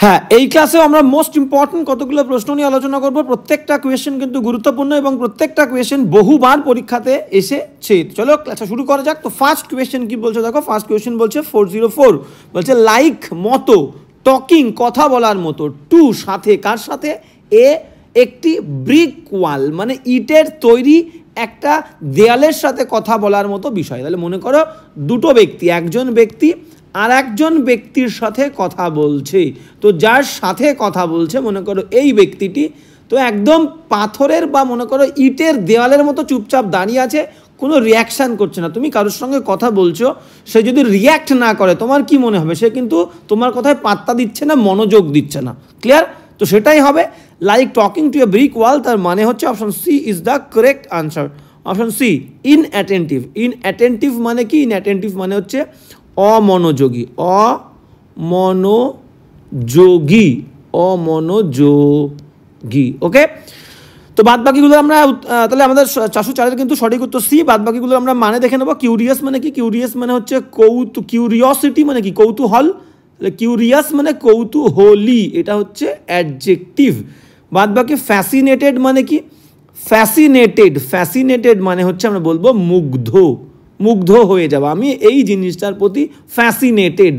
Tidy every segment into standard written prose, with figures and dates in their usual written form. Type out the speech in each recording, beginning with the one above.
হ্যাঁ, এই ক্লাসে আমরা মোস্ট ইম্পর্টেন্ট কতগুলো প্রশ্ন নিয়ে আলোচনা করব। প্রত্যেকটা কোয়েশ্চেন কিন্তু গুরুত্বপূর্ণ এবং প্রত্যেকটা কোয়েশ্চেন বহুবার পরীক্ষাতে এসেছে। চলো ক্লাসটা শুরু করা যাক। তো ফার্স্ট কোয়েশ্চেন কি বলছে দেখো, ফার্স্ট কোয়েশ্চেন বলছে 404 বলছে লাইক মতো, টকিং কথা বলার মতো, টু সাথে, কার সাথে, এ একটি ব্রিক ওয়াল মানে ইটের তৈরি একটা দেয়ালের সাথে কথা বলার মতো বিষয়। তাহলে মনে করো দুটো ব্যক্তি, একজন ব্যক্তি আর একজন ব্যক্তির সাথে কথা বলছে। তো যার সাথে কথা বলছে মনে করো এই ব্যক্তিটি, তো একদম পাথরের বা মনে করো ইটের দেওয়ালের মতো চুপচাপ দাঁড়িয়ে আছে, কোনো রিয়াকশান করছে না। তুমি কারোর সঙ্গে কথা বলছো, সে যদি রিয়াক্ট না করে তোমার কি মনে হবে? সে কিন্তু তোমার কথায় পাত্তা দিচ্ছে না, মনোযোগ দিচ্ছে না। ক্লিয়ার? তো সেটাই হবে like talking to a brick wall. তার মানে হচ্ছে option C is the correct answer. Option C inattentive. Inattentive মানে কি? ইনঅ্যাটেন্টিভ মানে হচ্ছে অমনোযোগী, অমনোযোগী, অমনোযোগী। ওকে, তো বাদ বাকিগুলো আমরা তাহলে আমাদের 404-এর কিন্তু সঠিক উত্তর সি। বাদ বাকিগুলো আমরা মানে দেখে নেবো। কিউরিয়াস মানে কি? কিউরিয়াস মানে হচ্ছে কিউরিওসিটি মানে কি? কৌতূহল। তাহলে কিউরিয়াস মানে কৌতূহলী, এটা হচ্ছে অ্যাডজেক্টিভ। বাদ বাকি ফ্যাসিনেটেড মানে কি? ফ্যাসিনেটেড মানে হচ্ছে আমরা বলবো মুগ্ধ, মুগ্ধ হয়ে যাওয়া, আমি এই জিনিসটার প্রতি ফ্যাসিনেটেড।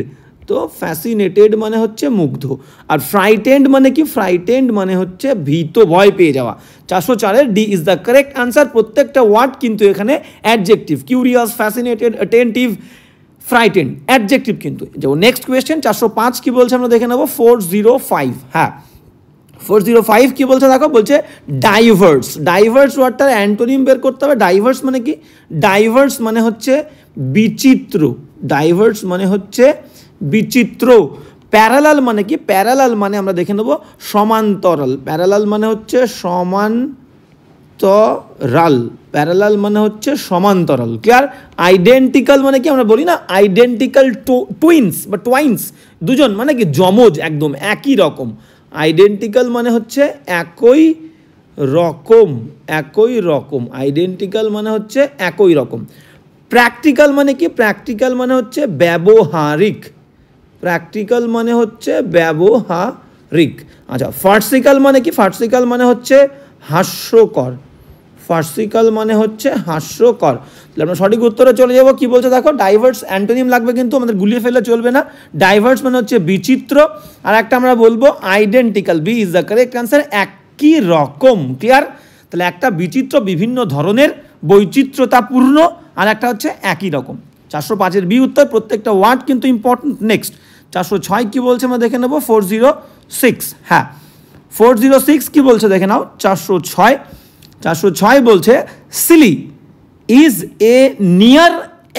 তো ফ্যাসিনেটেড মানে হচ্ছে মুগ্ধ। আর ফ্রাইটেন্ড মানে কি? ফ্রাইটেন্ড মানে হচ্ছে ভীত, ভয় পেয়ে যাওয়া। 404-এর D is the correct answer. প্রত্যেকটা ওয়ার্ড কিন্তু এখানে adjective. Curious, fascinated, attentive, frightened adjective কিন্তু। যেমন নেক্সট কোয়েশ্চেন 405 কি বলছে আমরা দেখে নেবো। 405, হ্যাঁ 405 কি বলছে দেখো, বলছে ডাইভার্স। ডাইভার্স ওয়ার্ডটার অ্যান্টোনিম বের করতে হবে। ডাইভার্স মানে কি? ডাইভার্স মানে হচ্ছে বিচিত্র। ডাইভার্স মানে হচ্ছে বিচিত্র। প্যারালাল মানে কি? প্যারালাল মানে আমরা দেখে নেব সমান্তরাল। প্যারালাল মানে হচ্ছে সমান্তরাল। প্যারালাল মানে হচ্ছে সমান্তরাল। ক্লিয়ার? আইডেন্টিক্যাল মানে কি? আমরা বলি না আইডেন্টিক্যাল টুইন্স বা টুয়াইন্স, দুজন মানে কি? যমজ, একদম একই রকম। আইডেন্টিক্যাল মানে হচ্ছে একই রকম, একই রকম। আইডেন্টিক্যাল মানে হচ্ছে একই রকম। প্র্যাকটিক্যাল মানে কি? প্র্যাকটিক্যাল মানে হচ্ছে ব্যবহারিক। প্র্যাকটিক্যাল মানে হচ্ছে ব্যবহারিক। আচ্ছা, ফার্সিক্যাল মানে কি? ফার্সিক্যাল মানে হচ্ছে হাস্যকর। ফার্সিক্যাল মানে হচ্ছে হাস্যকর। তাহলে আমরা সঠিক উত্তরে চলে যাব। কি বলছে দেখো, ডাইভার্স অ্যান্টোনিম লাগবে কিন্তু, আমাদের গুলিয়ে ফেলে চলবে না। ডাইভার্স মানে হচ্ছে বিচিত্র, আর একটা আমরা বলবো identical. B is the correct answer, একই রকম। ক্লিয়ার? তাহলে একটা বিচিত্র, বিভিন্ন ধরনের, বৈচিত্র্যতাপূর্ণ, আর একটা হচ্ছে একই রকম। 405-এর বি উত্তর। প্রত্যেকটা ওয়ার্ড কিন্তু ইম্পর্টেন্ট। নেক্সট 406 কি বলছে আমরা দেখে নেবো। 406, হ্যাঁ 406 কি বলছে দেখে নাও। 406 বলছে Scilly is a near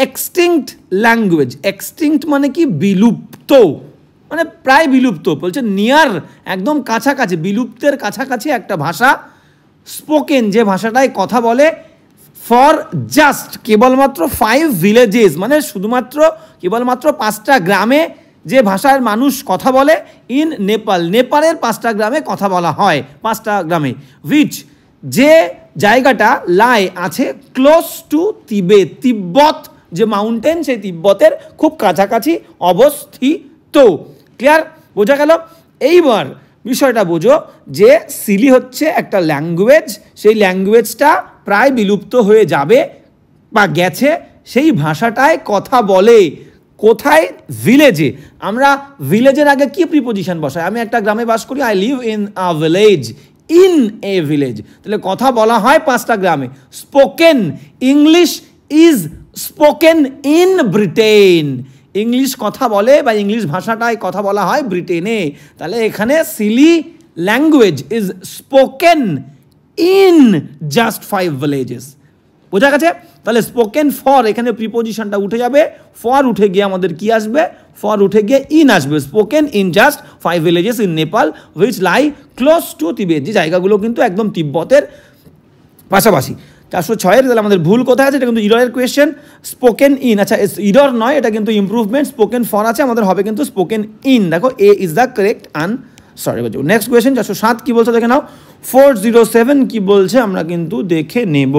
extinct language. Extinct মানে কি? বিলুপ্ত, মানে প্রায় বিলুপ্ত। বলছে নিয়ার, একদম কাছাকাছি, বিলুপ্তের কাছাকাছি একটা ভাষা। স্পোকেন, যে ভাষাটায় কথা বলে, ফর জাস্ট কেবলমাত্র 5 ভিলেজেস, মানে শুধুমাত্র কেবলমাত্র 5টা গ্রামে যে ভাষার মানুষ কথা বলে। ইন নেপাল, নেপালের 5টা গ্রামে কথা বলা হয়, 5টা গ্রামে। উইচ, যে জায়গাটা, লাই আছে, ক্লোজ টু তিবেত, তিব্বত যে মাউন্টেন, সেই তিব্বতের খুব কাছাকাছি অবস্থিত। ক্লিয়ার? বোঝা গেল? এইবার বিষয়টা বোঝো যে সিলি হচ্ছে একটা ল্যাঙ্গুয়েজ, সেই ল্যাঙ্গুয়েজটা প্রায় বিলুপ্ত হয়ে যাবে বা গেছে, সেই ভাষাটায় কথা বলে। কোথায়? ভিলেজে। আমরা ভিলেজের আগে কি প্রিপোজিশন বসাই? আমি একটা গ্রামে বাস করি, I live in a village. In a village, তাহলে কথা বলা হয় 5টা গ্রামে। Spoken, English is spoken in Britain. English কথা বলে বা ইংলিশ ভাষাটায় কথা বলা হয় ব্রিটেনে। তাহলে এখানে Scilly language is spoken in just 5 villages. বোঝা গেছে? তাহলে স্পোকেন ফর, এখানে প্রিপোজিশনটা উঠে যাবে, ফর উঠে গিয়ে আমাদের কি আসবে? ফর উঠে গিয়ে ইন আসবে। Spoken in just 5 villages in Nepal which lie close two তিবেত, যে জায়গাগুলো কিন্তু একদম তিব্বতের পাশাপাশি। 406-এর তাহলে আমাদের ভুল কোথায় আছে? এটা কিন্তু ইররের কোয়েশ্চেন। স্পোকেন ইন, আচ্ছা ইরর নয়, এটা কিন্তু ইমপ্রুভমেন্ট। স্পোকেন ফর আছে, আমাদের হবে কিন্তু স্পোকেন ইন। দেখো A is the correct answer. Next question 407 কি বলছে দেখে নাও। 407 কি বলছে আমরা কিন্তু দেখে নেব।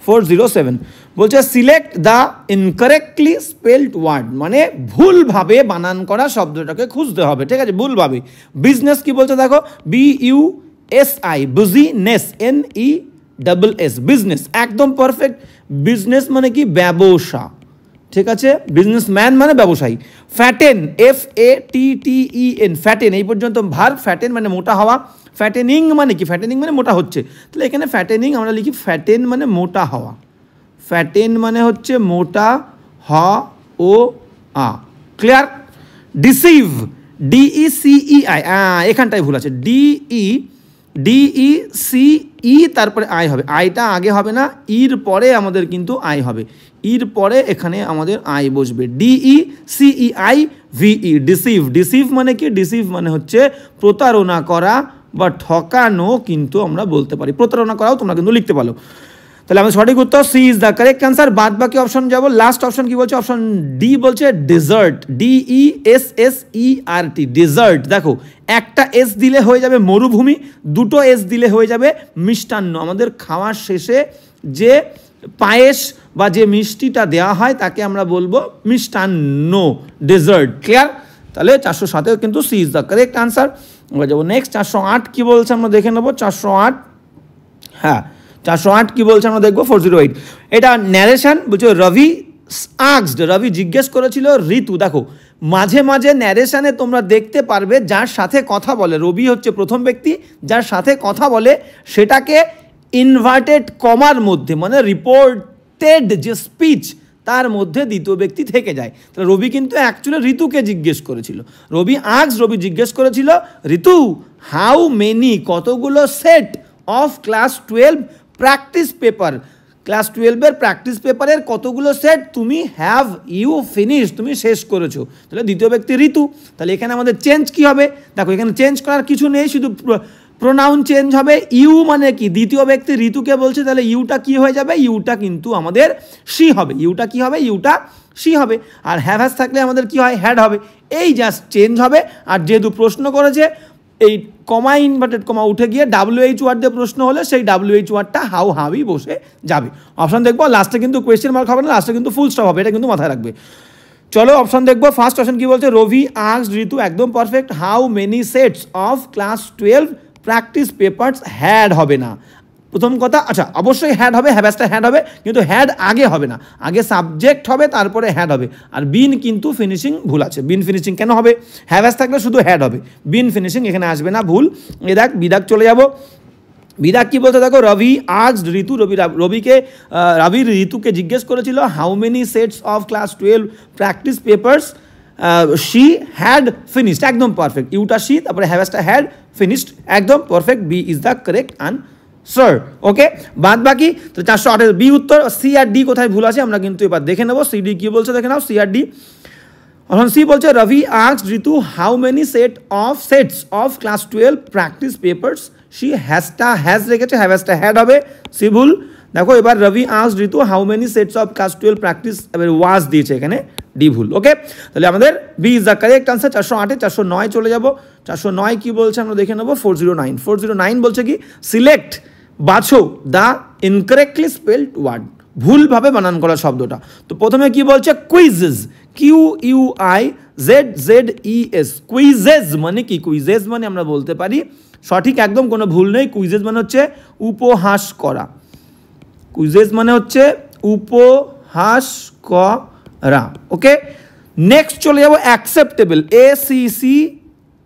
407 বলছে select the incorrectly spelled word, মানে ভুলভাবে বানান করা শব্দটাকে খুঁজতে হবে, ঠিক আছে, ভুলভাবে। বিজনেস কি বলছে দেখো, BUSI, বিজনেস, NESS, বিজনেস, একদম পারফেক্ট। বিজনেস মানে কি, ব্যবসা, ঠিক আছে, বিজনেসম্যান মানে ব্যবসায়ী। ফ্যাটেন, FATTEN, ফ্যাটেন, এই পর্যন্ত ভার্ব। ফ্যাটেন মানে মোটা হওয়া। ফ্যাটেনিং মানে কি, ফ্যাটেনিং মানে মোটা হচ্ছে, তাহলে এখানে ফ্যাটেনিং আমরা লিখি ফ্যাটেন মানে মোটা হওয়া। ফ্যাটেন মানে হচ্ছে মোটা হওয়া, ক্লিয়ার। ডিসিভ, DECEI, এখানটায় ভুল আছে, DECE, তারপরে আই হবে, আইটা আগে হবে না, ইর পরে আমাদের কিন্তু আই হবে, ইর পরে এখানে আমাদের আই বসবে, DECEIVE, ডিসিভ। ডিসিভ মানে কি, ডিসিভ মানে হচ্ছে প্রতারণা করা বা ঠকানো, কিন্তু আমরা বলতে পারি প্রতারণা করাও তোমরা কিন্তু লিখতে পারো। তাহলে আমাদের সঠিক উত্তর C is the correct answer. বাদ বাকি অপশন যাব, লাস্ট অপশন কি বলছে, অপশন ডি বলছে ডেজার্ট, DESSERT, ডেজার্ট। দেখো একটা এস দিলে হয়ে যাবে মরুভূমি, দুটো এস দিলে হয়ে যাবে মিষ্টান্ন। আমাদের খাওয়ার শেষে যে পায়েস বা যে মিষ্টিটা দেওয়া হয় তাকে আমরা বলবো মিষ্টান্ন, ডেজার্ট, ক্লিয়ার। তাহলে 407-এও কিন্তু C is the correct answer. আমরা যাবো নেক্সট 408 কি বলছে আমরা দেখে নেবো। 408, হ্যাঁ 408 কি বলছে আমরা দেখবো। 408, এটা ন্যারেশন বলছে রবি আস্কড, রবি জিজ্ঞেস করেছিল ঋতু। দেখো মাঝে মাঝে ন্যারেশনে তোমরা দেখতে পারবে যার সাথে কথা বলে, রবি হচ্ছে প্রথম ব্যক্তি, যার সাথে কথা বলে সেটাকে ইনভার্টেড কমার মধ্যে, মানে রিপোর্টেড যে স্পিচ তার মধ্যে দ্বিতীয় ব্যক্তি থেকে যায়। তাহলে রবি কিন্তু অ্যাকচুয়ালি ঋতুকে জিজ্ঞেস করেছিল। রবি জিজ্ঞেস করেছিল ঋতু হাউ মেনি, কতগুলো set of class 12 practice paper, class 12-এর প্র্যাকটিস পেপারের কতগুলো সেট তুমি হ্যাভ ইউ ফিনিশ, তুমি শেষ করেছো। তাহলে দ্বিতীয় ব্যক্তি ঋতু। তাহলে এখানে আমাদের চেঞ্জ কি হবে, দেখো এখানে চেঞ্জ করার কিছু নেই, শুধু প্রোনাউন চেঞ্জ হবে। ইউ মানে কি, দ্বিতীয় ব্যক্তি ঋতুকে বলছে, তাহলে ইউটা কি হয়ে যাবে, ইউটা কিন্তু আমাদের সি হবে। ইউটা কি হবে, ইউটা সি হবে। আর হ্যাভ হ্যাজ থাকলে আমাদের কি হয়, হ্যাড হবে। এই জাস্ট চেঞ্জ হবে। আর যেহেতু প্রশ্ন করেছে এই কমা ইনভার্টেড কমা উঠে গিয়ে WH ওয়ার্ড দিয়ে প্রশ্ন হলে সেই WH ওয়ার্ডটা হাউই বসে যাবে। অপশন দেখবো, লাস্টে কিন্তু কোয়েশ্চেন মার্ক হবে না, লাস্টে কিন্তু ফুল স্টপ হবে, এটা কিন্তু মাথায় রাখবে। চলো অপশন দেখবো। ফার্স্ট অপশন কি বলছে, রবি আস্কড ঋতু, একদম perfect. How many sets of class 12 practice papers, had হবে না প্রথম কথা। আচ্ছা অবশ্যই হ্যাড হবে, হ্যাভ্যাসটা হ্যাড হবে, কিন্তু হ্যাড আগে হবে না, আগে সাবজেক্ট হবে তারপরে হ্যাড হবে। আর বিন কিন্তু ফিনিশিং ভুল আছে, বিন ফিনিশিং কেন হবে, হ্যাভ্যাস থাকলে শুধু হ্যাড হবে, বিন ফিনিশিং এখানে আসবে না, ভুল। এ দেখ বিদাক চলে যাব। বিদাক কি বলতে দেখো, রবি আস্কড ঋতু, রবি ঋতুকে জিজ্ঞেস করেছিল how many sets of class 12 practice papers she had finished, একদম পারফেক্ট। ইউটা শি, তারপরে হ্যাভ্যাসটা হ্যাড, ফিনিশড, একদম perfect. B is the correct answer. Okay, বাদ বাকি তো 408 বি উত্তর। সি আর ডি কোথায় ভুল আছে আমরা কিন্তু এবার দেখে নেবো। সি ডি কি বলছে দেখে নাও, সি আর ডি। এখন সি বলছে Ravi asked Ritu how many sets of class 12 practice papers she has রেখেছে, হ্যাভ্যাসটা হ্যাড হবে, সি ভুল। দেখো এবার Ravi asked Ritu how many sets of class 12 practice, এবার ওয়াজ দিয়েছে এখানে, ডি ভুল। ওকে, তাহলে আমাদের B is the correct answer. 408-এ 409 চলে যাব। 409 কি বলছে আমরা দেখে নেবো। 409 বলছে কি, সিলেক্ট, বাছো দ্য ইনকারেক্টলি স্পেলড ওয়ার্ড, ভুলভাবে বানান করা শব্দটা। তো প্রথমে কি বলছে, কুইজেস, QUIZES, কুইজেস মানে কি, কুইজেস মানে আমরা বলতে পারি সঠিক একদম কোনো ভুল নেই, কুইজেস মানে হচ্ছে উপহাস করা, কুইজেস মানে হচ্ছে উপহাস করা। ওকে, নেক্সট চলে যাবো acceptable, ACC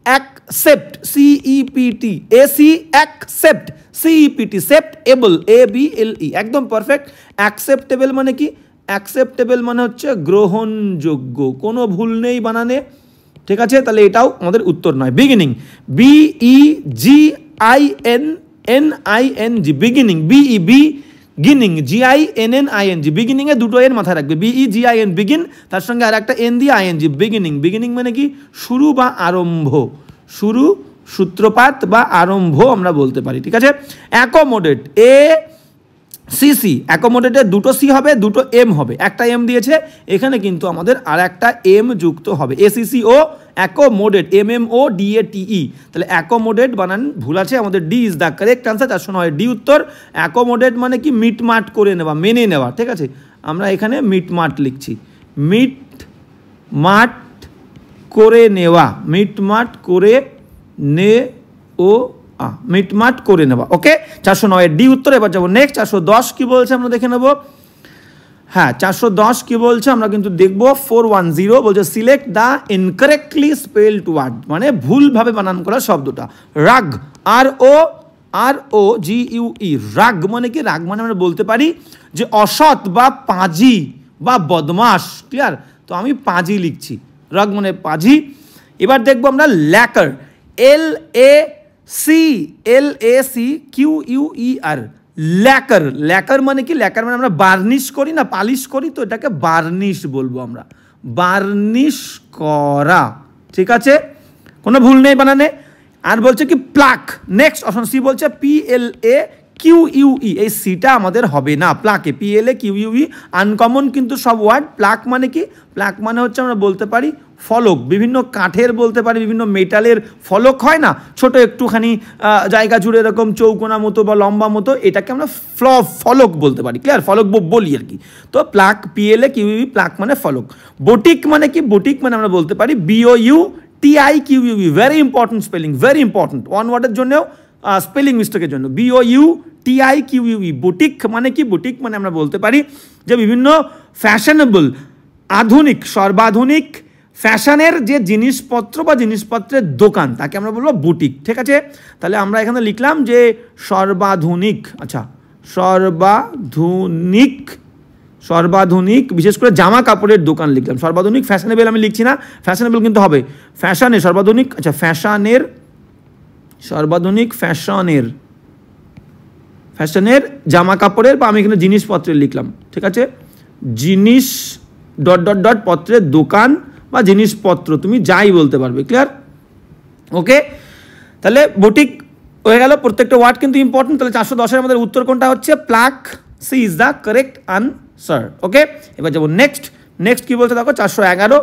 accept, CEPT, AC accept, CEPT, Sept able, ABLE, একদম পারফেক্ট। অ্যাকসেপ্টেবল মানে কি, অ্যাকসেপ্টেবল মানে হচ্ছে গ্রহণযোগ্য, কোনো ভুল নেই বানানে, ঠিক আছে। তাহলে এটাও আমাদের উত্তর নয়। Beginning, BEGINNING, beginning, beginning, GINNING, বিগিনিংয়ে দুটো এন মাথায় রাখবে, BEGIN বিগিন, তার সঙ্গে আর একটা এন দিয়ে ING, বিগিনিং। বিগিনিং মানে কি, শুরু বা আরম্ভ, শুরু, সূত্রপাত বা আরম্ভ আমরা বলতে পারি, ঠিক আছে। অ্যাকোমোডেট, ACC, অ্যাকোমোডেটে দুটো সি হবে, দুটো এম হবে, একটা এম দিয়েছে এখানে কিন্তু আমাদের আর একটা এম যুক্ত হবে, ACC ও অ্যাকোমোডেট, MMODATE, তাহলে অ্যাকোমোডেট বানান ভুল আছে, আমাদের D is the correct answer. 409 D উত্তর। অ্যাকোমোডেট মানে কি, মিটমাট করে নেওয়া, মেনে নেওয়া, ঠিক আছে। আমরা এখানে মিটমাট লিখছি, মিটমাট করে নেওয়া, মিটমাট করে মিটমাট করে নেওয়া। ওকে, 409 ডি উত্তর। এবার যাবো নেক্সট। 410 কি বলছে আমরা দেখে নেব। হ্যাঁ, 410 কি বলছে আমরা কিন্তু দেখবো। 410 বলছে select the incorrectly spelled word, মানে ভুলভাবে বানান করা শব্দটা। রাগ, ROGUE, রাগ মানে কি? রাগ মানে আমরা বলতে পারি যে অসৎ বা পাজি বা বদমাস। ক্লিয়ার? তো আমি পাজি লিখছি, রাগ মানে পাজি। এবার দেখবো আমরা ল্যাকার, LACQUER, ল্যাকার। ল্যাকার মানে কি? ল্যাকার মানে আমরা বার্নিশ করি না, পালিশ করি, তো এটাকে বার্নিশ বলবো আমরা, বার্নিশ করা। ঠিক আছে, কোনো ভুল নেই বানানে। আর বলছে কি প্লাক। নেক্সট অপশন সি বলছে PLAQUE, এই সিটা আমাদের হবে না, প্লাকে, PLAQUE আনকমন কিন্তু সব ওয়ার্ড। প্লাক মানে কি? প্লাক মানে হচ্ছে আমরা বলতে পারি ফলক, বিভিন্ন কাঠের বলতে পারি, বিভিন্ন মেটালের ফলক হয় না, ছোট একটুখানি জায়গা জুড়ে এরকম চৌকোনা মতো বা লম্বা মতো, এটাকে আমরা ফলক বলতে পারি। ক্লিয়ার? ফলক বলি আর কি। তো প্লাক, PLAQUE, প্লাক মানে ফলক। বটিক মানে কি? বটিক মানে আমরা বলতে পারি BOUTIQUE, very important spelling, very important, one ওয়ার্ডের জন্যও স্পেলিং মিস্টেকের জন্য। BOUTIQUE, বুটিক মানে কি? বুটিক মানে আমরা বলতে পারি যে বিভিন্ন ফ্যাশনেবল, আধুনিক, সর্বাধুনিক ফ্যাশনের যে জিনিসপত্র বা জিনিসপত্রের দোকান, তাকে আমরা বলবো বুটিক। ঠিক আছে, তাহলে আমরা এখানে লিখলাম যে সর্বাধুনিক, আচ্ছা সর্বাধুনিক বিশেষ করে জামা কাপড়ের দোকান লিখলাম। সর্বাধুনিক, ফ্যাশনেবল আমি লিখছি না, ফ্যাশনেবল কিন্তু হবে ফ্যাশনের, সর্বাধুনিক, আচ্ছা ফ্যাশনের, সর্বাধুনিক ফ্যাশনের জামা কাপড়ের, বা আমি এখানে জিনিসপত্রের লিখলাম। ঠিক আছে, জিনিস ... পত্রের দোকান বা জিনিসপত্র, তুমি যাই বলতে পারবে। ক্লিয়ার? ওকে, তাহলে বুটিক হয়ে গেল। প্রত্যেকটা ওয়ার্ড কিন্তু ইম্পর্টেন্ট। তাহলে 410-এর আমাদের উত্তর কোনটা হচ্ছে? Pluck, C is the correct answer. Okay, এবার যাবো নেক্সট কি বলছে দেখো 411।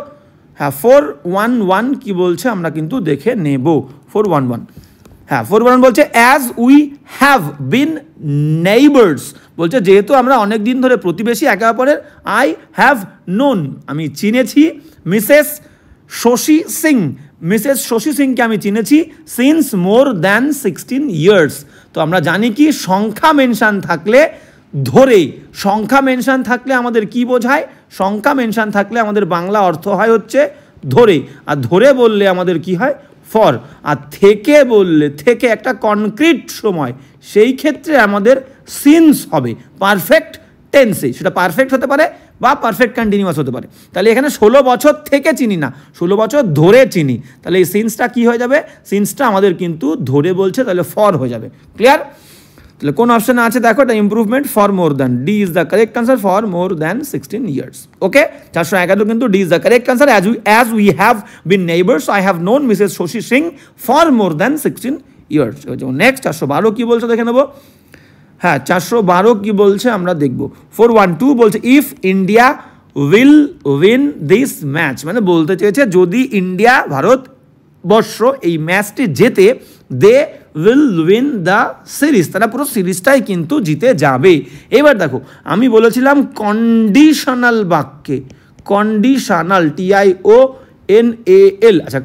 হ্যাঁ, 411 কি বলছে আমরা কিন্তু দেখে নেব। 411, হ্যাঁ 411 বলছে as we have been neighbours, বলছে যেহেতু আমরা অনেক দিন ধরে প্রতিবেশী একে অপরের। আই হ্যাভ নোন, আমি চিনেছি। মিসেস শশী সিংকে আমি চিনেছি। সিন্স মোর দ্যান 16 ইয়ার্স, তো আমরা জানি কি সংখ্যা মেনশন থাকলে ধরে, সংখ্যা মেনশন থাকলে আমাদের কি বোঝায়? সংখ্যা মেনশন থাকলে আমাদের বাংলা অর্থ হয় হচ্ছে ধরে, আর ধরে বললে আমাদের কি হয়? ফর। আর থেকে বললে, থেকে একটা কনক্রিট সময়, সেই ক্ষেত্রে আমাদের সিন্স হবে পারফেক্ট টেন্সে, সেটা পারফেক্ট হতে পারে বা পারফেক্ট কন্টিনিউয়াস হতে পারে। তাহলে এখানে 16 বছর থেকে চিনি না, 16 বছর ধরে চিনি, তাহলে এই সিন্সটা কি হয়ে যাবে? সিন্সটা আমাদের কিন্তু ধরে বলছে, তাহলে ফর হয়ে যাবে। ক্লিয়ার? তাহলে কোন অপশন আছে দেখো, এটা improvement, for more than, D is the correct answer, for more than 16 years. Okay, 411 কিন্তু D is the correct answer. As we have been neighbours, I have known Mrs Shashi Singh for more than 16 years. Next 412 কি বলছে দেখে নেবো। হ্যাঁ, 412 কি বলছে আমরা দেখব। 412 বলছে if India will win this match, মানে বলতে চেয়েছে যদি ইন্ডিয়া, ভারতবর্ষ এই ম্যাচটি জেতে, they will win the series, তারা পুরো সিরিজটাই কিন্তু জিতে যাবে। এবার দেখো, আমি বলেছিলাম কন্ডিশনাল বাক্যে, কন্ডিশনাল, TIONAL, আচ্ছা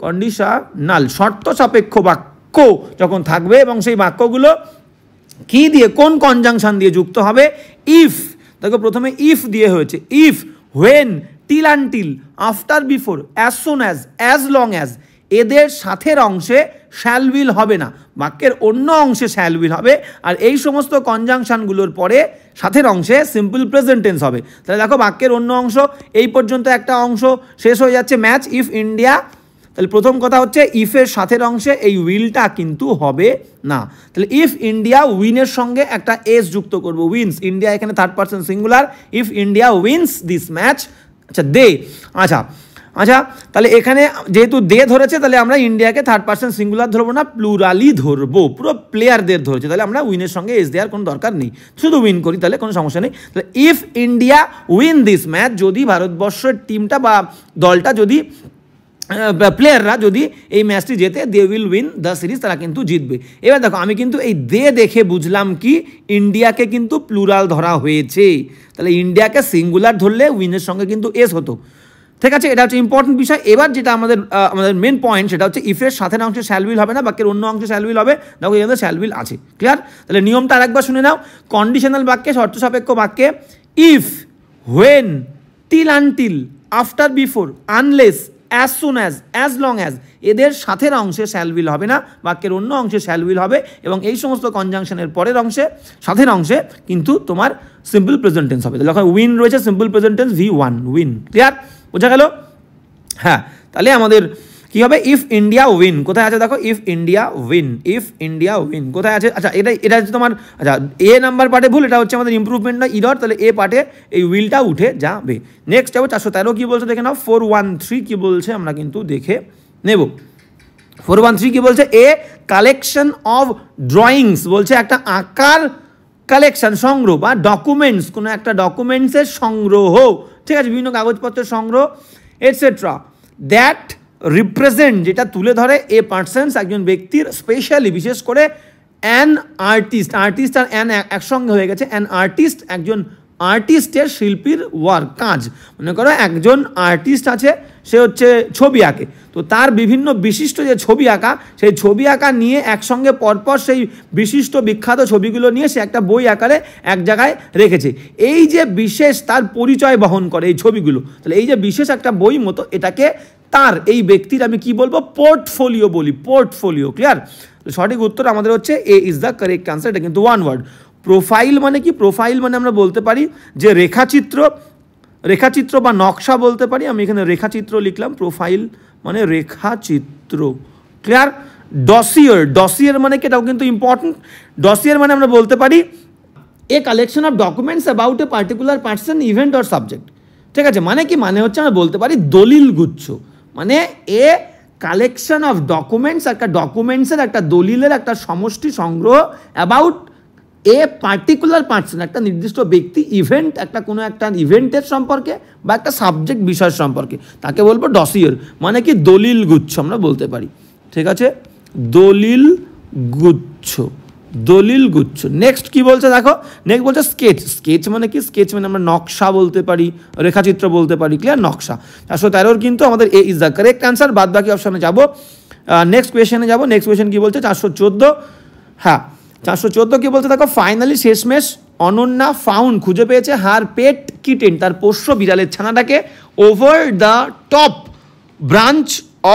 কন্ডিশনাল শর্ত সাপেক্ষ বাক্য যখন থাকবে, এবং সেই বাক্যগুলো কি দিয়ে, কোন কনজাংশন দিয়ে যুক্ত হবে? ইফ। দেখো প্রথমে ইফ দিয়ে হয়েছে, if, when, till until, after, before, as soon as, as long as, এদের সাথের অংশে শ্যাল উইল হবে না, বাক্যের অন্য অংশে শ্যাল উইল হবে। আর এই সমস্ত কনজাংশনগুলোর পরে সাথের অংশে সিম্পল প্রেজেন্ট টেন্স হবে। তাহলে দেখো বাক্যের অন্য অংশ, এই পর্যন্ত একটা অংশ শেষ হয়ে যাচ্ছে, ম্যাচ, ইফ ইন্ডিয়া। তাহলে প্রথম কথা হচ্ছে ইফের সাথের অংশে এই উইলটা কিন্তু হবে না। তাহলে ইফ ইন্ডিয়া উইনের সঙ্গে একটা এস যুক্ত করবো, উইন্স, ইন্ডিয়া এখানে third person singular, if India wins this match, আচ্ছা দে, আচ্ছা তাহলে এখানে যেহেতু দে ধরেছে, তাহলে আমরা ইন্ডিয়াকে থার্ড পারসন সিঙ্গুলার ধরবো না, প্লুরালি ধরবো, পুরো প্লেয়ারদের ধরেছে, তাহলে আমরা উইনের সঙ্গে এস দেওয়ার কোনো দরকার নেই, শুধু উইন করি, তাহলে কোনো সমস্যা নেই। তাহলে if India win this match, যদি ভারতবর্ষের টিমটা বা দলটা যদি প্লেয়াররা যদি এই ম্যাচটি জেতে they will win the series, তারা কিন্তু জিতবে। এবার দেখো আমি কিন্তু এই দে দেখে বুঝলাম কি ইন্ডিয়াকে কিন্তু প্লুরাল ধরা হয়েছে, তাহলে ইন্ডিয়াকে সিঙ্গুলার ধরলে উইনের সঙ্গে কিন্তু এস হতো, ঠিক আছে। এটা হচ্ছে ইম্পর্টেন্ট বিষয়। এবার যেটা আমাদের মেন পয়েন্ট সেটা হচ্ছে ইফের সাথের অংশে শ্যাল উইল হবে না, বাক্যের অন্য অংশে শ্যাল উইল হবে। দেখো এখানে শ্যাল উইল আছে, ক্লিয়ার। তাহলে নিয়মটা আরেকবার শুনে নাও। কন্ডিশনাল বাক্যে, শর্ত সাপেক্ষ বাক্যে if, when, till, until, after, before, unless, as soon as long as, এদের সাথের অংশে শ্যাল উইল হবে না, বাক্যের অন্য অংশে শ্যাল উইল হবে। এবং এই সমস্ত কনজাংশনের পরের অংশে, সাথের অংশে কিন্তু তোমার সিম্পল প্রেজেন্ট টেন্স হবে। তাহলে উইন রয়েছে, simple present tense V1 win, clear, বোঝা গেল? হ্যাঁ, তাহলে আমাদের কি হবে? ইফ ইন্ডিয়া উইন কোথায় আছে দেখো, if India win, if India win কোথায় আছে? আচ্ছা এটা হচ্ছে তোমার, আচ্ছা এ নাম্বার পার্টে ভুল, এটা হচ্ছে আমাদের ইম্প্রুভমেন্ট না ইরর, তাহলে এ পার্টে এই উইলটা উঠে যাবে। নেক্সট যাবো 413 কি বলছে দেখে নাও। 413 কি বলছে আমরা কিন্তু দেখে নেব। 413 কি বলছে? এ কালেকশন অফ ড্রয়িংস, বলছে একটা আঁকার কালেকশন, সংগ্রহ, বা ডকুমেন্টস, কোনো একটা ডকুমেন্টসের সংগ্রহ, ঠিক আছে, বিভিন্ন কাগজপত্রের সংগ্রহ এটসেট্রা, দ্যাট রিপ্রেজেন্ট, যেটা তুলে ধরে এ পার্সনস, একজন ব্যক্তির, স্পেশালি বিশেষ করে অ্যান আর্টিস্ট, আর্টিস্ট আর অ্যান একসঙ্গে হয়ে গেছে, অ্যান আর্টিস্ট একজন আর্টিস্টের, শিল্পীর ওয়ার্ক কাজ, মনে করো একজন আর্টিস্ট আছে, সে হচ্ছে ছবি আঁকে, তো তার বিভিন্ন বিশিষ্ট যে ছবি আঁকা, সেই ছবি আঁকা নিয়ে একসঙ্গে পরপর সেই বিশিষ্ট বিখ্যাত ছবিগুলো নিয়ে সে একটা বই আকারে এক জায়গায় রেখেছে। এই যে বিশেষ তার পরিচয় বহন করে এই ছবিগুলো, তাহলে এই যে বিশেষ একটা বই মতো, এটাকে তার, এই ব্যক্তির আমি কি বলবো? পোর্টফোলিও বলি, পোর্টফোলিও, ক্লিয়ার। সঠিক উত্তর আমাদের হচ্ছে এ ইজ দ্য কারেক্ট আনসার। এটা কিন্তু ওয়ান ওয়ার্ড। প্রোফাইল মানে কি? প্রোফাইল মানে আমরা বলতে পারি যে রেখাচিত্র, রেখাচিত্র বা নকশা বলতে পারি, আমি এখানে রেখাচিত্র লিখলাম, প্রোফাইল মানে রেখাচিত্র, ক্লিয়ার। ডসিয়ার, ডসিয়ার মানে কি? এটাও কিন্তু ইম্পর্টেন্ট। ডসিয়ার মানে আমরা বলতে পারি a collection of documents about a particular person, event or subject, ঠিক আছে। মানে কি? মানে হচ্ছে আমরা বলতে পারি দলিল গুচ্ছ, মানে এ কালেকশন অফ ডকুমেন্টস, একটা ডকুমেন্টসের, একটা দলিলের একটা সমষ্টি, সংগ্রহ, অ্যাবাউট এ পার্টিকুলার পার্সন, একটা নির্দিষ্ট ব্যক্তি, ইভেন্ট, একটা কোনো একটা ইভেন্টের সম্পর্কে, বা একটা সাবজেক্ট বিষয় সম্পর্কে, তাকে বলবো ডসিয়ার। মানে কি? দলিল গুচ্ছ আমরা বলতে পারি, ঠিক আছে, দলিল গুচ্ছ, দলিল গুচ্ছ। নেক্সট কি বলছে দেখো, নেক্সট বলছে স্কেচ। স্কেচ মানে কি? স্কেচ মানে আমরা নকশা বলতে পারি, রেখাচিত্র বলতে পারি, ক্লিয়ার, নকশা। 413 কিন্তু আমাদের এ ইজ দ্য কারেক্ট অ্যান্সার। বাদ বাকি অপশানে যাবো, নেক্সট কোয়েশনে যাবো। নেক্সট কোয়েশন কি বলছে? 414, হ্যাঁ 414 কি বলছে দেখো, ফাইনালি শেষমেশ অনন্যা ফাউন্ড, খুঁজে পেয়েছে, হার পেট কিটেন, তার পোষ্য বিড়ালের ছানাটাকে, over the top branch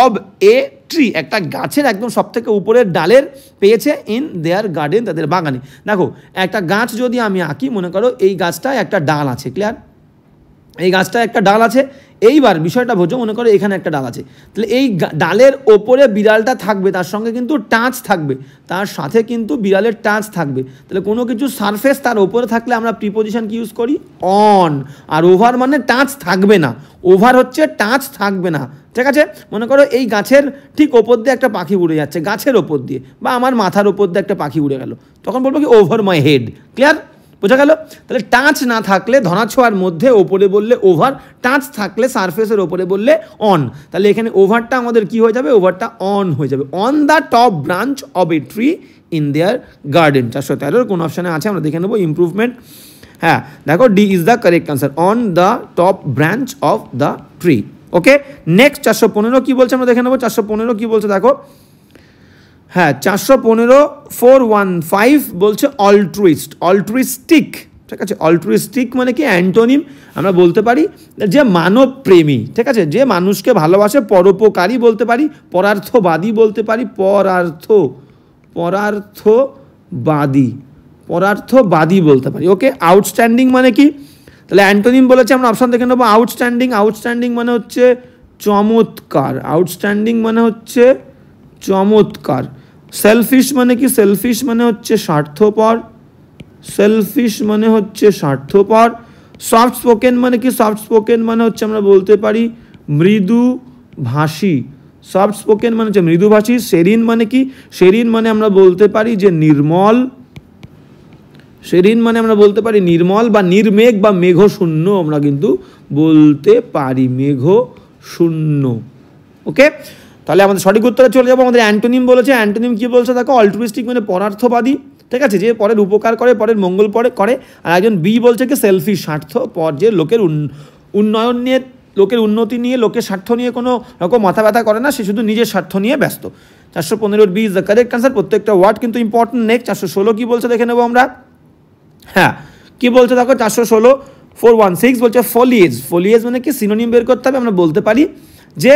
of a tree, একটা গাছের একদম সব থেকে উপরের ডালের পেয়েছে, ইন দেয়ার গার্ডেন, তাদের বাগানে। দেখো একটা গাছ যদি আমি আঁকি, মনে করো এই গাছটায় একটা ডাল আছে, ক্লিয়ার, এই গাছটায় একটা ডাল আছে। এইবার বিষয়টা বোঝো, মনে করো এখানে একটা ডাল আছে, তাহলে এই ডালের ওপরে বিড়ালটা থাকবে, তার সঙ্গে কিন্তু টাচ থাকবে, তার সাথে কিন্তু বিড়ালের টাচ থাকবে। তাহলে কোনো কিছু সারফেস তার ওপরে থাকলে আমরা প্রিপোজিশন কি ইউজ করি? অন। আর ওভার মানে টাচ থাকবে না, ওভার হচ্ছে টাচ থাকবে না, ঠিক আছে। মনে করো এই গাছের ঠিক ওপর দিয়ে একটা পাখি উড়ে যাচ্ছে, গাছের ওপর দিয়ে, বা আমার মাথার ওপর দিয়ে একটা পাখি উড়ে গেল, তখন বলবো কি? ওভার মাই হেড, ক্লিয়ার, বোঝা গেল? তাহলে টাচ না থাকলে ধনাছোঁয়ার মধ্যে ওপরে বললে ওভার, টাচ থাকলে সারফেসের ওপরে বললে অন। তাহলে এখানে ওভারটা আমাদের কি হয়ে যাবে? ওভারটা অন হয়ে যাবে। On the top branch of a tree in their garden. 413 কোন অপশানে আছে আমরা দেখে নেবো, ইম্প্রুভমেন্ট। হ্যাঁ দেখো, D is the correct answer, on the top branch of the tree. Okay, next 415 কি বলছে আমরা দেখে নেবো। 415 কি বলছে দেখো, হ্যাঁ 415 415 বলছে অল্ট্রুইস্ট, অল্ট্রুইস্টিক, ঠিক আছে। অল্ট্রুইস্টিক মানে কি? অ্যান্টোনিম আমরা বলতে পারি যে মানব প্রেমী, ঠিক আছে, যে মানুষকে ভালোবাসে, পরোপকারী বলতে পারি, পরার্থবাদী বলতে পারি, পরার্থবাদী বলতে পারি। ওকে, আউটস্ট্যান্ডিং মানে কি? তাহলে অ্যান্টোনিম বলেছে, আমরা অপশান দেখে নেবো। আউটস্ট্যান্ডিং, আউটস্ট্যান্ডিং মানে হচ্ছে চমৎকার, আউটস্ট্যান্ডিং মানে হচ্ছে চমৎকার। সেলফিশ মানে কি? সেলফিশ মানে হচ্ছে স্বার্থপর, সেলফিশ মানে হচ্ছে স্বার্থপর। সফট স্পোকেন মানে কি? সফট স্পোকেন মানে হচ্ছে আমরা বলতে পারি মৃদুভাষী, সফট স্পোকেন মানে হচ্ছে মৃদুভাষী। সেরিন মানে কি? সেরিন মানে আমরা বলতে পারি যে নির্মল, সেরিন মানে আমরা বলতে পারি নির্মল, বা নির্মেঘ বা মেঘ শূন্য আমরা কিন্তু বলতে পারি, মেঘ শূন্য, ওকে, তাহলে আমাদের সঠিক উত্তরে চলে যাবো। আমাদের অ্যান্টোনিম বলেছে, অ্যান্টোনিম কী বলছে দেখো, অল্ট্রুইস্টিক মানে পরার্থবাদী, ঠিক আছে, যে পরের উপকার করে, পরের মঙ্গল করে। আর একজন বি বলছে কি সেলফিশ, স্বার্থপর, যে লোকের উন্নয়ন নিয়ে, লোকের উন্নতি নিয়ে, লোকের স্বার্থ নিয়ে কোনো রকম মাথা ব্যথা করে না, সে শুধু নিজের স্বার্থ নিয়ে ব্যস্ত। 415 B is the correct answer. প্রত্যেকটা ওয়ার্ড কিন্তু ইম্পর্টেন্ট। নেক্সট 416 কী বলছে দেখে নেবো আমরা। হ্যাঁ, কী বলছে দেখো 416 416 বলছে ফলিয়েজ। ফলিয়েজ মানে কি, সিনোনিম বের করতে হবে। আমরা বলতে পারি যে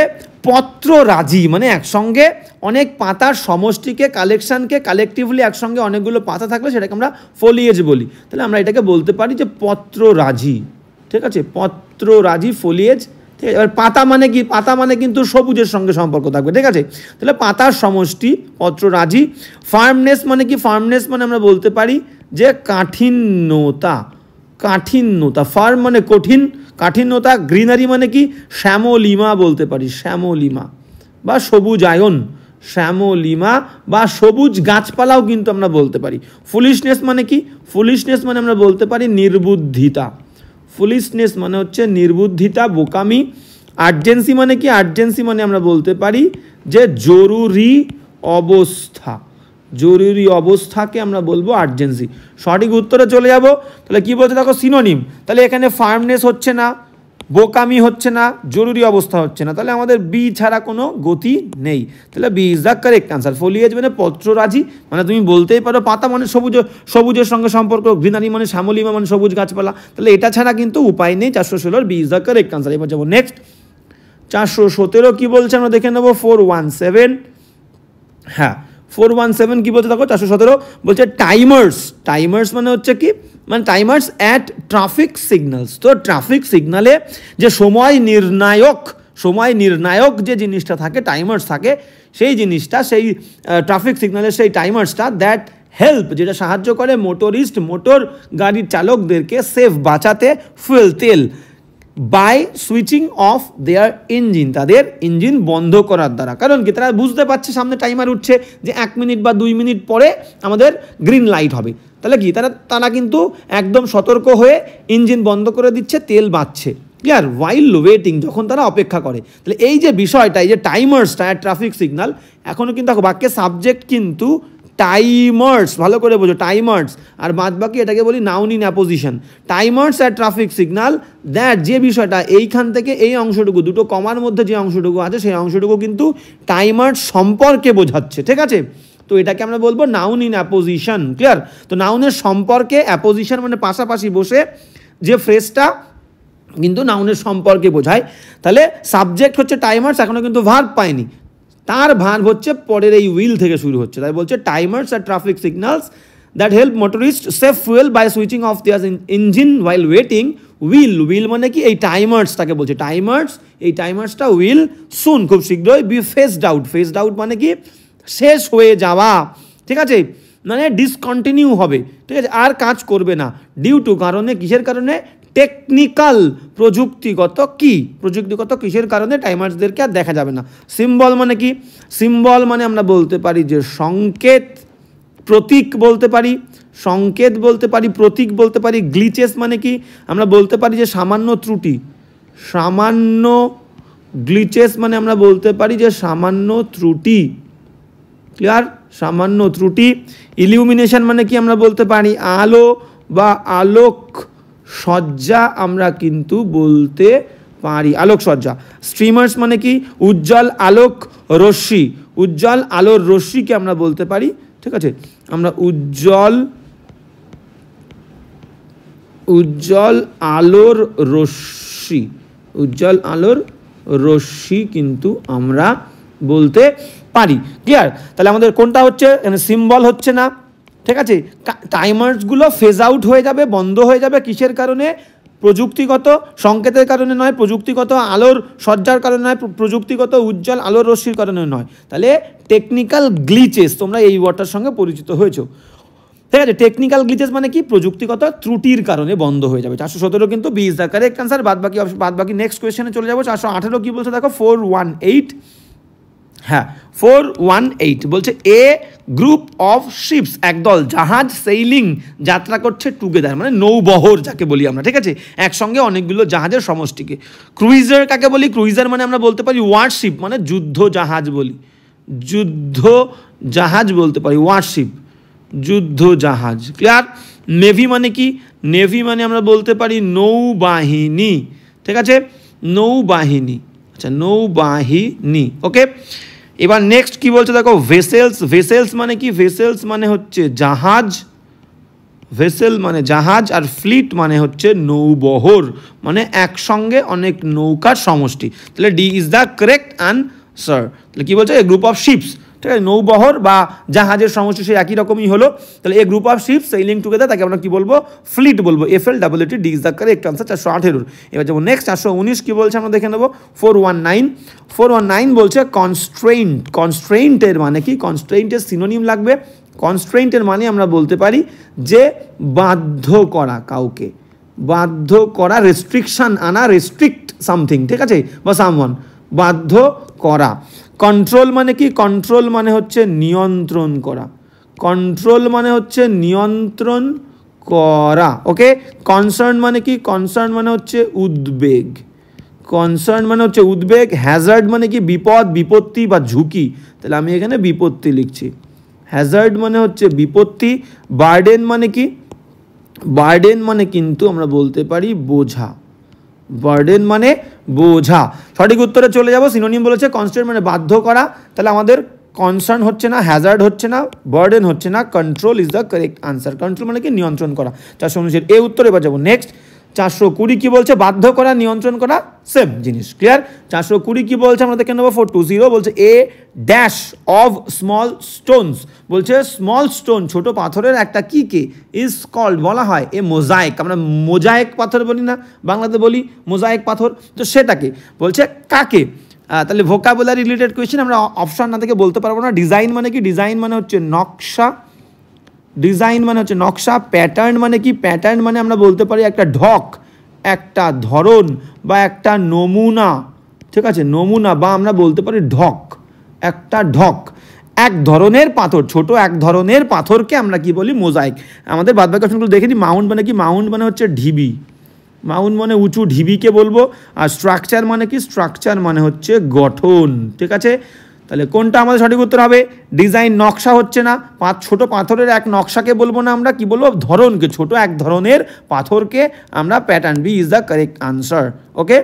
পত্ররাজি, মানে একসঙ্গে অনেক পাতার সমষ্টিকে, কালেকশনকে, কালেকটিভলি একসঙ্গে অনেকগুলো পাতা থাকলে সেটাকে আমরা ফলিয়েজ বলি। তাহলে আমরা এটাকে বলতে পারি যে পত্ররাজি, ঠিক আছে, পত্ররাজি, ফলিয়েজ। ঠিক আছে, এবার পাতা মানে কি, পাতা মানে কিন্তু সবুজের সঙ্গে সম্পর্ক থাকবে, ঠিক আছে, তাহলে পাতার সমষ্টি পত্ররাজি। ফার্মনেস মানে কি, ফার্মনেস মানে আমরা বলতে পারি যে কাঠিন্যতা, কাঠিন্যতা। ফার্ম মানে কঠিন, কাঠিন্যতা। গ্রিনারি মানে কি, শ্যামলিমা বলতে পারি, শ্যামলিমা বা সবুজায়ন, শ্যামলিমা বা সবুজ গাছপালাও কিন্তু আমরা বলতে পারি। ফুলিশনেস মানে কি, ফুলিশনেস মানে আমরা বলতে পারি নির্বুদ্ধিতা, ফুলিশনেস মানে হচ্ছে নির্বুদ্ধিতা, বোকামি। আর্জেন্সি মানে কি, আর্জেন্সি মানে আমরা বলতে পারি যে জরুরি অবস্থা, জরুরি অবস্থাকে আমরা বলবো আর্জেন্সি। সঠিক উত্তরে চলে যাব। তাহলে কি বলছে দেখো, সিনোনিম। তাহলে এখানে ফার্মনেস হচ্ছে না, বোকামি হচ্ছে না, জরুরি অবস্থা হচ্ছে না, তাহলে আমাদের বি ছাড়া কোনো গতি নেই। তাহলে B is the correct answer. Foliage মানে পত্ররাজি, মানে তুমি বলতেই পারো পাতা মানে সবুজ, সবুজের সঙ্গে সম্পর্ক, গ্রিনারি মানে শ্যামলিমা মানে সবুজ গাছপালা, তাহলে এটা ছাড়া কিন্তু উপায় নেই। 416 B is the correct answer. এবার যাবো নেক্সট 417 কি বলছে আমরা দেখে নেবো। 417, হ্যাঁ 417 কি বলছে দেখো, 417 বলছে টাইমার্স। টাইমার্স মানে হচ্ছে কি, মানে টাইমার্স অ্যাট ট্রাফিক সিগন্যালস। তো ট্রাফিক সিগনালে যে সময় নির্ণায়ক যে জিনিসটা থাকে, টাইমার্স থাকে, সেই জিনিসটা, সেই ট্রাফিক সিগন্যালের সেই টাইমার্সটা, দ্যাট হেল্প, যেটা সাহায্য করে মোটরিস্ট, মোটর গাড়ির চালকদেরকে সেফ, বাঁচাতে, ফুয়েল, তেল, by switching off their engine, তাদের ইঞ্জিন বন্ধ করার দ্বারা। কারণ কি, তারা বুঝতে পারছে সামনে টাইমার উঠছে, যে 1 মিনিট বা 2 মিনিট পরে আমাদের গ্রিন লাইট হবে, তাহলে কি তারা কিন্তু একদম সতর্ক হয়ে ইঞ্জিন বন্ধ করে দিচ্ছে, তেল বাঁচছে। ক্লিয়ার? ওয়াইল ওয়েটিং, যখন তারা অপেক্ষা করে। তাহলে এই যে বিষয়টা, এই যে টাইমার্সটা, ট্রাফিক সিগন্যাল, এখনও কিন্তু বাক্যের সাবজেক্ট কিন্তু টাইমার্স, ভালো করে বোঝো, টাইমার্স। আর বাদ বাকি এটাকে বলি নাউন ইন অ্যাপোজিশন। টাইমার্স আর ট্রাফিক সিগন্যাল, দ্যাট যে বিষয়টা, এইখান থেকে এই অংশটুকু, দুটো কমার মধ্যে যে অংশটুকু আছে, সেই অংশটুকু কিন্তু টাইমার্স সম্পর্কে বোঝাচ্ছে, ঠিক আছে। তো এটাকে আমরা বলবো নাউন ইন অ্যাপোজিশন। ক্লিয়ার? তো নাউনের সম্পর্কে, অ্যাপোজিশন মানে পাশাপাশি বসে, যে ফ্রেজটা কিন্তু নাউনের সম্পর্কে বোঝায়। তাহলে সাবজেক্ট হচ্ছে টাইমার্স, এখনও কিন্তু ভার্ব পায়নি, তার ভার্ব হচ্ছে পরের এই উইল থেকে শুরু হচ্ছে। তাই বলছে টাইমার্স আর traffic signals that help motorist save fuel by switching off their engine while waiting. Will মানে কি, এই টাইমার্সটাকে বলছে, টাইমার্স, এই টাইমার্সটা উইল সুন, খুব শীঘ্রই, বি ফেজড আউট। ফেজড আউট মানে কি, শেষ হয়ে যাওয়া, ঠিক আছে, মানে ডিসকন্টিনিউ হবে, ঠিক আছে, আর কাজ করবে না। ডিউ টু, কারণে, কিসের কারণে, টেকনিক্যাল, প্রযুক্তিগত, কি প্রযুক্তিগত কিসের কারণে টাইমার্সদেরকে আর দেখা যাবে না। সিম্বল মানে কি, সিম্বল মানে আমরা বলতে পারি যে সংকেত, প্রতীক বলতে পারি, সংকেত বলতে পারি, প্রতীক বলতে পারি। গ্লিচেস মানে কি, আমরা বলতে পারি যে সামান্য ত্রুটি, সামান্য, গ্লিচেস মানে আমরা বলতে পারি যে সামান্য ত্রুটি। ক্লিয়ার? সামান্য ত্রুটি। ইলিউমিনেশন মানে কি, আমরা বলতে পারি আলো বা আলোক সজ্জা, আমরা কিন্তু বলতে পারি আলোকসজ্জা। স্ট্রিমার্স মানে কি, উজ্জ্বল আলোক রশ্মি, উজ্জ্বল আলোর রশ্মিকে আমরা বলতে পারি, ঠিক আছে, আমরা উজ্জ্বল আলোর রশ্মি, উজ্জ্বল আলোর রশ্মি কিন্তু আমরা বলতে পারি। ক্লিয়ার? তাহলে আমাদের কোনটা হচ্ছে, সিম্বল হচ্ছে না, ঠিক আছে। টাইমার্সগুলো ফেজ আউট হয়ে যাবে, বন্ধ হয়ে যাবে, কিসের কারণে, প্রযুক্তিগত সংকেতের কারণে নয়, প্রযুক্তিগত আলোর সজ্জার কারণে নয়, প্রযুক্তিগত উজ্জ্বল আলোর রশ্মির কারণে নয়। তাহলে টেকনিক্যাল গ্লিচেস, তোমরা এই ওয়ার্ডটার সঙ্গে পরিচিত হয়েছো, ঠিক আছে। টেকনিক্যাল গ্লিচেস মানে কি, প্রযুক্তিগত ত্রুটির কারণে বন্ধ হয়ে যাবে। 417 কিন্তু B is the correct answer. বাদ বাকি নেক্সট কোয়েশ্চেনে চলে যাবো। 418 কি বলছে দেখো, 418, হ্যাঁ 418 বলছে এ গ্রুপ অফ শিপস, একদল জাহাজ সেইলিং যাত্রা করছে টুগেদার, মানে নৌবহর যাকে বলি আমরা, ঠিক আছে, একসঙ্গে অনেকগুলো জাহাজের সমষ্টিকে। ক্রুইজার কাকে বলি? ক্রুইজার মানে আমরা বলতে পারি ওয়ারশিপ, মানে যুদ্ধ জাহাজ বলি, যুদ্ধ জাহাজ বলতে পারি, ওয়ারশিপ যুদ্ধ জাহাজ। ক্লিয়ার? নেভি মানে কি? নেভি মানে আমরা বলতে পারি নৌবাহিনী, ঠিক আছে, নৌবাহিনী, আচ্ছা নৌবাহিনী। ওকে, এবার নেক্সট কি বলছে দেখো, ভেসেলস। ভেসেলস মানে কি? ভেসেলস মানে হচ্ছে জাহাজ, ভেসেল মানে জাহাজ, আর ফ্লিট মানে হচ্ছে নৌবহর, মানে একসঙ্গে অনেক নৌকার সমষ্টি। তাহলে D is the correct answer. তাহলে কি বলছে? এ গ্রুপ অফ শিপস, ঠিক আছে, নৌবহর বা জাহাজের সমষ্টি সেই একই রকমই হলো। তাহলে a group of ships sailing together, তাকে আমরা কি বলবো? ফ্লিট বলবো, FLEET। D is the correct answer 418। এবার যাবো নেক্সট 419 কি বলছে আমরা দেখে নেবো। 419 বলছে কনস্ট্রেইন্ট। কনস্ট্রেইন্টের মানে কি? কনস্ট্রেইন্টের সিনোনিম লাগবে। কনস্ট্রেইন্টের মানে আমরা বলতে পারি যে বাধ্য করা কাউকে, বাধ্য করা, রেস্ট্রিকশন আনা, রেস্ট্রিক্ট সামথিং, ঠিক আছে, বা সামওয়ান, বাধ্য করা। কন্ট্রোল মানে কি? কন্ট্রোল মানে হচ্ছে নিয়ন্ত্রণ করা, কন্ট্রোল মানে হচ্ছে নিয়ন্ত্রণ করা। ওকে, কনসার্ন মানে কি? কনসার্ন মানে হচ্ছে উদ্বেগ, কনসার্ন মানে হচ্ছে উদ্বেগ। হ্যাজার্ড মানে কি? বিপদ, বিপত্তি বা ঝুঁকি, তাহলে আমি এখানে বিপত্তি লিখছি, হ্যাজার্ড মানে হচ্ছে বিপত্তি। বার্ডেন মানে কি? বার্ডেন মানে কিন্তু আমরা বলতে পারি বোঝা, বার্ডেন মানে বোঝা। সঠিক উত্তরে চলে যাব। সিনোনিম বলেছে কনস্ট্রেন্ট মানে বাধ্য করা, তাহলে আমাদের কনসার্ন হচ্ছে না, হ্যাজার্ড হচ্ছে না, বার্ডেন হচ্ছে না, control is the correct answer. Control মানে কি? নিয়ন্ত্রণ করা। 419 এ উত্তর। এবার যাবো নেক্সট 420 কি বলছে? বাধ্য করা, নিয়ন্ত্রণ করা সেম জিনিস। ক্লিয়ার? 420 কি বলছে আমরা দেখে নেবো। 420 বলছে a dash of small Stones, বলছে স্মল স্টোন ছোট পাথরের একটা কি কে ইজ কল্ড বলা হয় এ মোজাইক। আমরা মোজাইক পাথর বলি না, বাংলাতে বলি মোজাইক পাথর, তো সেটাকে বলছে কাকে? তাহলে ভোকাবুলারি রিলেটেড কোয়েশ্চেন, আমরা অপশন না থেকে বলতে পারবো না। ডিজাইন মানে কি? ডিজাইন মানে হচ্ছে নকশা, ডিজাইন মানে হচ্ছে নকশা। প্যাটার্ন মানে কি? প্যাটার্ন মানে আমরা বলতে পারি একটা ঢক, একটা ধরন বা একটা নমুনা, ঠিক আছে, নমুনা, বা আমরা বলতে পারি ঢক, একটা ঢক। এক ধরনের পাথর, ছোট এক ধরনের পাথরকে আমরা কি বলি? মোজাইক। আমাদের বাদবাকি অপশনগুলো দেখে নিই। মাউন্ট মানে কি? মাউন্ট মানে হচ্ছে ঢিবি, মাউন্ট মানে উঁচু, ঢিবিকে বলবো। আর স্ট্রাকচার মানে কি? স্ট্রাকচার মানে হচ্ছে গঠন, ঠিক আছে। তাহলে কোনটা আমাদের সঠিক উত্তর হবে? ডিজাইন। নকশা হচ্ছে না, ছোট পাথরের এক নকশাকে বলবো না, আমরা কি বলবো? ধরনকে, ছোট এক ধরনের পাথরকে আমরা pattern. B is the correct answer. Okay,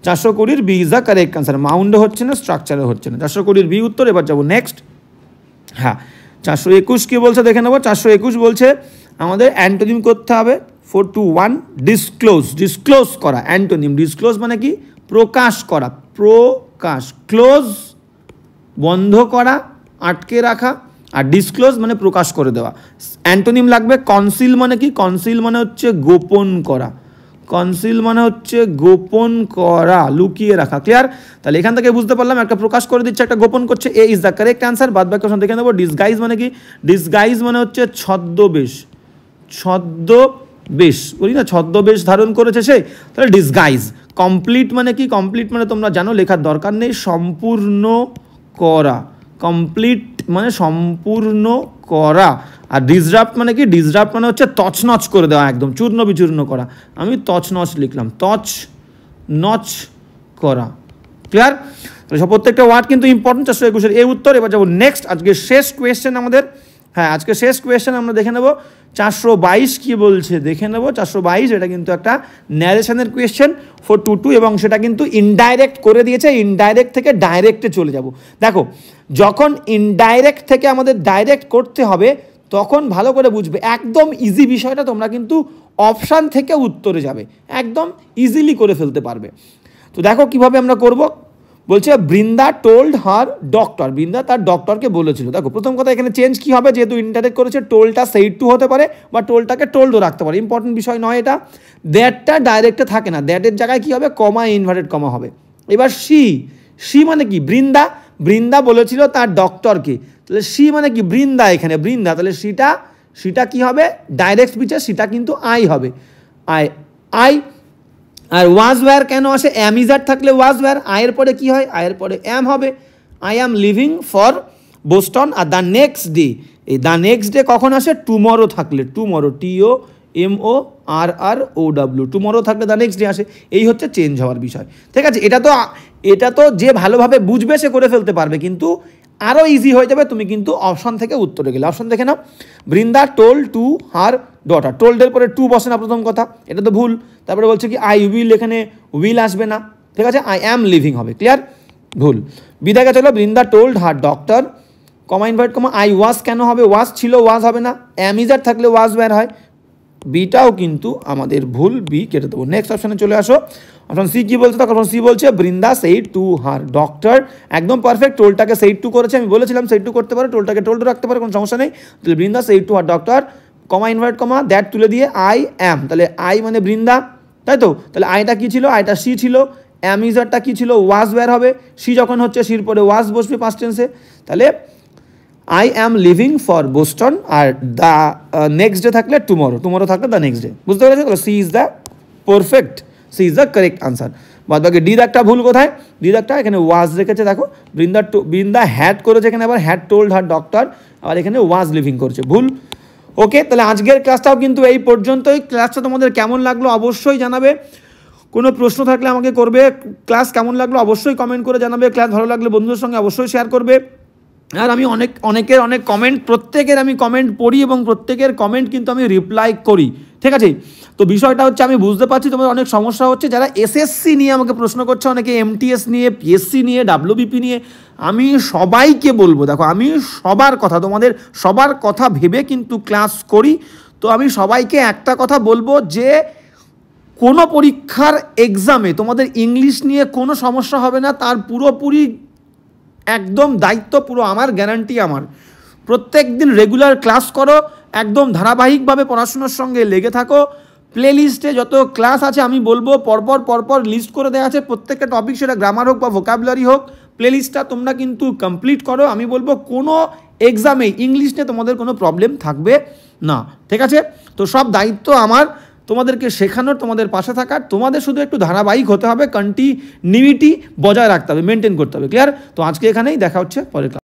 420 B is the correct answer. মাউন্টও হচ্ছে না, স্ট্রাকচারও হচ্ছে না। 420 বি উত্তর। এবার যাবো নেক্সট। হ্যাঁ 421 কি বলছে দেখে নেবো। 421 বলছে আমাদের অ্যান্টোনিম করতে হবে। 421 ডিসক্লোজ। ডিসক্লোজ করা অ্যান্টোনিম। ডিসক্লোজ মানে কি? প্রকাশ করা, প্রকাশ। ক্লোজ বন্ধ করা, আটকে রাখা, আর ডিসক্লোজ মানে প্রকাশ করে দেওয়া। অ্যান্টোনিম লাগবে। কনসিল মানে কি? কনসিল মানে হচ্ছে গোপন করা, কনসিল মানে হচ্ছে গোপন করা, লুকিয়ে রাখা। ক্লিয়ার? তাহলে এখান থেকে বুঝতে পারলাম একটা প্রকাশ করে দিচ্ছে, একটা গোপন করছে। এ ইজ দ্য কারেক্ট অ্যান্সার। বাদ বাকি অপশন দেখে নেবো। ডিসগাইজ মানে কি? ডিসগাইজ মানে হচ্ছে ছদ্মবেশ, ছদ্মবেশ বলি না, ছদ্মবেশ ধারণ করেছে সে, তাহলে ডিসগাইজ। কমপ্লিট মানে কি? কমপ্লিট মানে তোমরা জানো, লেখার দরকার নেই, সম্পূর্ণ করা। কমপ্লিট মানে সম্পূর্ণ করা। আর ডিসরাপ্ট মানে কি? ডিসরাপ্ট মানে হচ্ছে তছনছ করে দেওয়া, একদম চূর্ণ বিচূর্ণ করা। আমি তছনছ লিখলাম, তছনছ করা। ক্লিয়ার? সব প্রত্যেকটা ওয়ার্ড কিন্তু ইম্পর্টেন্ট। 421 এই উত্তর। এবার যাবো নেক্সট, আজকে শেষ কোয়েশ্চেন আমাদের। হ্যাঁ আজকে শেষ কোয়েশ্চেন আমরা দেখে নেব। 422 কি বলছে দেখে নেব। 422 এটা কিন্তু একটা ন্যারেশনের কোয়েশ্চেন 422, এবং সেটা কিন্তু ইনডাইরেক্ট করে দিয়েছে। ইনডাইরেক্ট থেকে ডাইরেক্টে চলে যাব। দেখো, যখন ইনডাইরেক্ট থেকে আমাদের ডাইরেক্ট করতে হবে তখন ভালো করে বুঝবে, একদম ইজি বিষয়টা তোমরা কিন্তু অপশান থেকে উত্তরে যাবে, একদম ইজিলি করে ফেলতে পারবে। তো দেখো কিভাবে আমরা করব। বলছে Brinda told her doctor. Brinda তার ডক্টরকে বলেছিল। দেখো প্রথম কথা এখানে চেঞ্জ কি হবে, যেহেতু ইনডাইরেক্ট করেছে, টোলটা সেইড টু হতে পারে বা টোলটাকে টোল্ডও রাখতে পারে, ইম্পর্টেন্ট বিষয় নয় এটা। দ্যাটটা ডাইরেক্টে থাকে না, দ্যাটের জায়গায় কি হবে? কমা, ইনভার্টেড কমা হবে। এবার সি মানে কি? বৃন্দা বলেছিল তার ডক্টরকে, তাহলে সি মানে কি? বৃন্দা, এখানে বৃন্দা, তাহলে সিটা কি হবে? ডাইরেক্ট স্পিচে সিটা কিন্তু আই হবে, আই। আর ওয়াজ ওয়্যার কেন আসে? অ্যাম ইজার থাকলে ওয়াজ ওয়্যার, আয়ের পরে কি হয়? আয়ের পরে অ্যাম হবে। I am living for Boston, আর দ্য নেক্সট ডে, এই দ্য নেক্সট ডে কখন আসে? টুমরো থাকলে, টুমরো, TOMORROW, টুমরো থাকলে দ্য নেক্সট ডে আসে। এই হচ্ছে চেঞ্জ হওয়ার বিষয়, ঠিক আছে? এটা তো যে ভালোভাবে বুঝবে সে করে ফেলতে পারবে, কিন্তু আরও ইজি হয়ে যাবে তুমি কিন্তু অপশন থেকে উত্তরে গেলে। অপশন দেখে নাও, Brinda told to her daughter, টোল্ডের পরে টু বসে না প্রথম কথা, এটা তো ভুল। তারপরে বলছে কি আই উইল, এখানে উইল আসবে না, ঠিক আছে? আই অ্যাম লিভিং হবে, ক্লিয়ার? ভুল। বিদায় চলো, Brinda told her doctor, comma invert comma, I was কেন হবে? ওয়াজ ছিল, ওয়াজ হবে না, অ্যামিজার থাকলে ওয়াজ বের হয়। বিটাও কিন্তু আমাদের ভুল, বি কেটে দেবো। নেক্সট অপশানে চলে আসো, অপশন সি কি বলছে? তখন সি বলছে Brinda said to her doctor, একদম পারফেক্ট। টোলটাকে সেইড টু করেছে, আমি বলেছিলাম সেইড টু করতে পারো, টোলটাকে টোল্ড রাখতে পারো, কোনো সমস্যা নেই। তাহলে Brinda said to her doctor, comma invert comma, that তুলে দিয়ে আই অ্যাম, তাহলে আই মানে বৃন্দা, তাই তো? তাহলে আইটা কি ছিল? আইটা সি ছিল। অ্যামিজারটা কি ছিল? ওয়াজ বের হবে, সি যখন হচ্ছে সির পরে ওয়াজ বসবে পাস্ট টেন্সে। তাহলে I am living for Boston, আর দ্য নেক্সট ডে থাকলে টুমরো, টুমরো থাকলে দ্য নেক্সট ডে। বুঝতে পেরেছো? তাহলে C is the perfect, C is the correct answer. বাদ বাকি ডি দাগটা ভুল কোথায়? ডি দাগটা এখানে ওয়াজ রেখেছে, দেখো বৃন্দা হ্যাড করেছে, এখানে আবার হ্যাড টোল্ড হার ডক্টর, আর এখানে ওয়াজ লিভিং করেছে, ভুল। ওকে, তাহলে আজকের ক্লাসটাও কিন্তু এই পর্যন্তই। ক্লাসটা তোমাদের কেমন লাগলো অবশ্যই জানাবে, কোনো প্রশ্ন থাকলে আমাকে করবে। ক্লাস কেমন লাগলো অবশ্যই কমেন্ট করে জানাবে, ক্লাস ভালো লাগলে বন্ধুদের সঙ্গে অবশ্যই শেয়ার করবে। আর আমি অনেকের কমেন্ট, প্রত্যেকের আমি কমেন্ট পড়ি এবং প্রত্যেকের কমেন্ট কিন্তু আমি রিপ্লাই করি, ঠিক আছে? তো বিষয়টা হচ্ছে আমি বুঝতে পারছি তোমাদের অনেক সমস্যা হচ্ছে, যারা এসএসসি নিয়ে আমাকে প্রশ্ন করছে, অনেকে এমটিএস নিয়ে, পিএসসি নিয়ে, ডাব্লিউবিপি নিয়ে। আমি সবাইকে বলবো, দেখো আমি সবার কথা, তোমাদের সবার কথা ভেবে কিন্তু ক্লাস করি। তো আমি সবাইকে একটা কথা বলবো যে কোনো পরীক্ষার এক্সামে তোমাদের ইংলিশ নিয়ে কোনো সমস্যা হবে না, তার পুরোপুরি একদম দায়িত্ব পুরো আমার, গ্যারান্টি আমার। প্রত্যেক দিন রেগুলার ক্লাস করো, একদম ধারাবাহিকভাবে পড়াশোনার সঙ্গে লেগে থাকো। প্লে লিস্টে যত ক্লাস আছে আমি বলবো পরপর লিস্ট করে দেওয়া আছে, প্রত্যেকটা টপিক, সেটা গ্রামার হোক বা ভোকাবুলারি হোক, প্লে লিস্টটা তোমরা কিন্তু কমপ্লিট করো। আমি বলবো কোনো এক্সামে ইংলিশ নিয়ে তোমাদের কোনো প্রবলেম থাকবে না, ঠিক আছে? তো সব দায়িত্ব আমার, তোমাদেরকে শেখানোর, তোমাদের পাশে থাকার। তোমাদের শুধু একটু ধারাবাহিক হতে হবে, কন্টিনিউইটি বজায় রাখতে হবে, মেনটেন করতে হবে, ক্লিয়ার? তো আজকে এখানেই দেখা হচ্ছে পরের ক্লাস।